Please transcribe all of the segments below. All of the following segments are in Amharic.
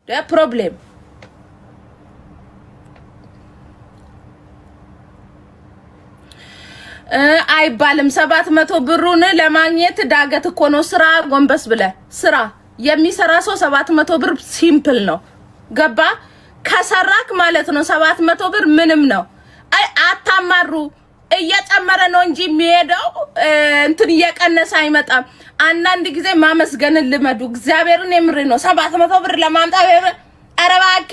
ደ ፕሮብሌም አይባልም 700 ብሩን ለማግኘት ዳገት እኮ ነው ስራ ጎንበስ ብለ ስራ የሚሰራ ሰው 700 ብር ሲምፕል ነው ገባ ከሰራክ ማለት ነው 700 ብር ምንም ነው አይ አታማሩ እየጨመረ ነው እንጂ የሚሄደው እንትን እየቀነሰ አይመጣም አንዳንድ ጊዜ ማመስገን ልመዱ እግዚአብሔርን የምር ነው 700 ብር ለማምጣት አረባኪ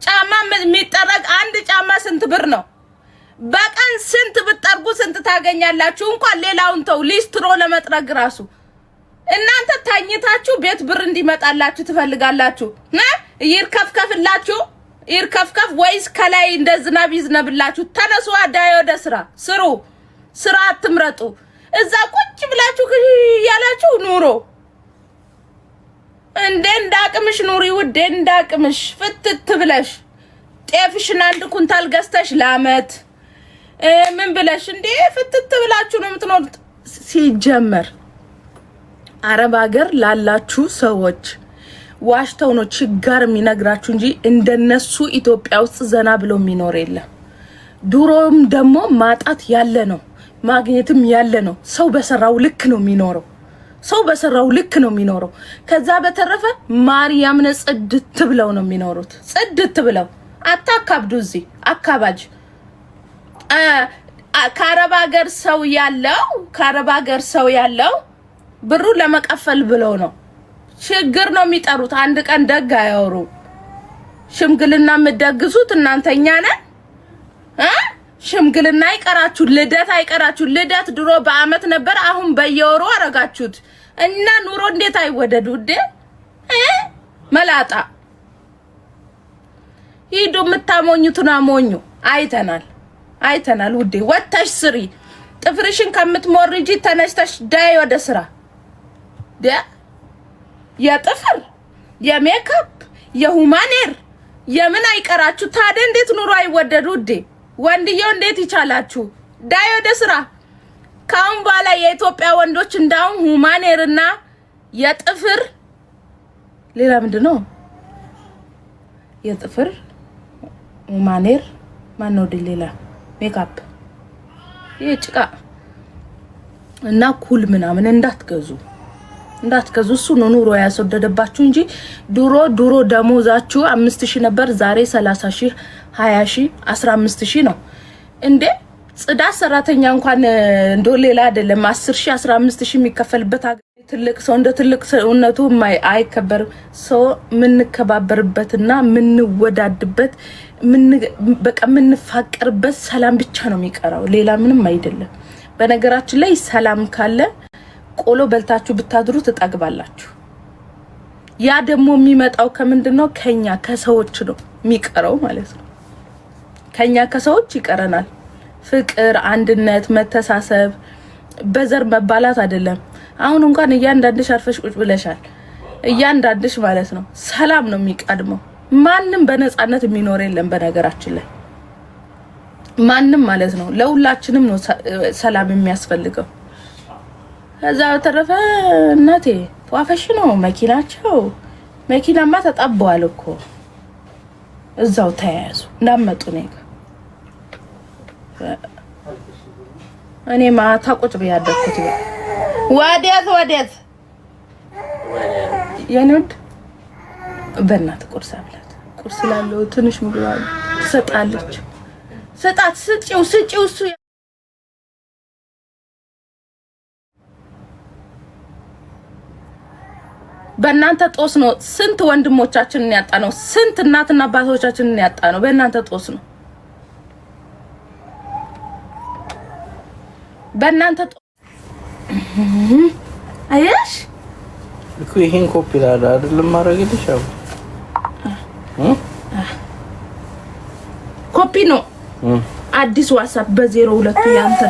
ጫማ የሚጠረግ አንድ ጫማ ስንት ብር ነው በቀን ስንት ብትጠርጉ ስንት ታገኛላችሁ እንኳን ሌላውን ተው ሊስትሮ ለመጥረግ ራሱ እናንተ ታኝታችሁ ቤት ብር እንዲመጣላችሁ ትፈልጋላችሁ ይርከፍከፍላችሁ ይርከፍከፍ ወይስ ከላይ እንደ ዝናብ ይዝነብላችሁ ተነሱ አዳይ ወደ ስሩ ስራ አትምረጡ እዛ ቁጭ ብላችሁ ያላችሁ ኑሮ እንደ እንዳቅምሽ ኑሪ ውዴ እንዳቅምሽ ፍትት ብለሽ ጤፍሽን አንድ ኩንታል ገዝተሽ ላመት ምን ብለሽ እንዴ ፍትት ብላችሁ ነው የምትኖሩት ሲጀመር አረብ ሀገር ላላችሁ ሰዎች ዋሽተው ነው ችግር የሚነግራችሁ እንጂ እንደነሱ ኢትዮጵያ ውስጥ ዘና ብሎ የሚኖር የለም ዱሮም ደግሞ ማጣት ያለ ነው ማግኘትም ያለ ነው ሰው በሰራው ልክ ነው የሚኖረው ከዛ በተረፈ ማርያምን ጽድት ብለው ነው የሚኖሩት ጽድት ብለው አታካብዱ እዚህ አካባጅ ከአረብ ሀገር ሰው ያለው ብሩ ለመቀፈል ብለው ነው ችግር ነው የሚጠሩት አንድ ቀን ደግ አያወሩ ሽምግልና የምትደግሱት እናንተኛ ነን ሽምግልና አይቀራችሁ ልደት ድሮ በአመት ነበር አሁን በየወሩ አረጋችሁት እና ኑሮ እንዴት አይወደድ ውዴ መላጣ ሂዱ የምታሞኙትን አሞኙ አይተናል ውዴ ወተሽ ስሪ ጥፍርሽን ከምትሞርጂ ተነስተሽ ዳይ ወደ ስራ የጥፍር የሜካፕ የሁማኔር የምን አይቀራችሁ ታዲያ እንዴት ኑሮ አይወደድ ውዴ ወንድየው እንዴት ይቻላችሁ ዳይ ወደ ስራ ካሁን በኋላ የኢትዮጵያ ወንዶች እንዳው ሁማኔርና የጥፍር ሌላ ምንድነው የጥፍር ሁማኔር ማነው ሌላ ሜካፕ የጭቃ እና ኩል ምናምን እንዳትገዙ እሱ ነው ኑሮ ያስወደደባችሁ እንጂ ድሮ ደሞዛችሁ 5000 ነበር ዛሬ 30000 20000 15000 ነው እንዴ ጽዳት ሰራተኛ እንኳን እንዶ ሌላ አይደለም 10000 15000 የሚከፈልበት ትልቅ ሰው እንደ ትልቅ ሰውነቱ አይከበር ሰው ምንከባበርበትና ምንወዳድበት በቃ ምንፋቀርበት ሰላም ብቻ ነው የሚቀራው ሌላ ምንም አይደለም በነገራችን ላይ ሰላም ካለ ቆሎ በልታችሁ ብታድሩ ትጠግባላችሁ ያ ደግሞ የሚመጣው ከምንድነው ከኛ ከሰዎች ነው የሚቀረው ማለት ነው ከኛ ከሰዎች ይቀረናል ፍቅር አንድነት መተሳሰብ በዘር መባላት አይደለም አሁን እንኳን እያንዳንድሽ አርፈሽ ቁጭ ብለሻል እያንዳንድሽ ማለት ነው ሰላም ነው የሚቀድመው ማንንም በነጻነት የሚኖር የለም በነገራችን ላይ ማንንም ማለት ነው ለሁላችንም ነው ሰላም የሚያስፈልገው ከዛ ተረፈ እናቴ ጧፈሽ ነው መኪናማ ተጣበዋል እኮ እዛው ተያያዙ እንዳመጡ ነው እኔ ማታ ቁጭ በያደኩት ወዴት የኑድ በእናት ቁርስ አብላት ቁርስ ላለው ትንሽ ምግብ ትሰጣለች ስጪው እሱ በእናንተ ጦስ ነው ስንት ወንድሞቻችንን ያጣ ነው ስንት እናትና አባቶቻችንን ያጣ ነው በእናንተ ጦስ ነው በእናንተ አየሽ እኮ ይሄን ኮፒ አይደለም ማረግልሽ አው ኮፒ ነው አዲስ ዋትስአፕ በ02 ያንተ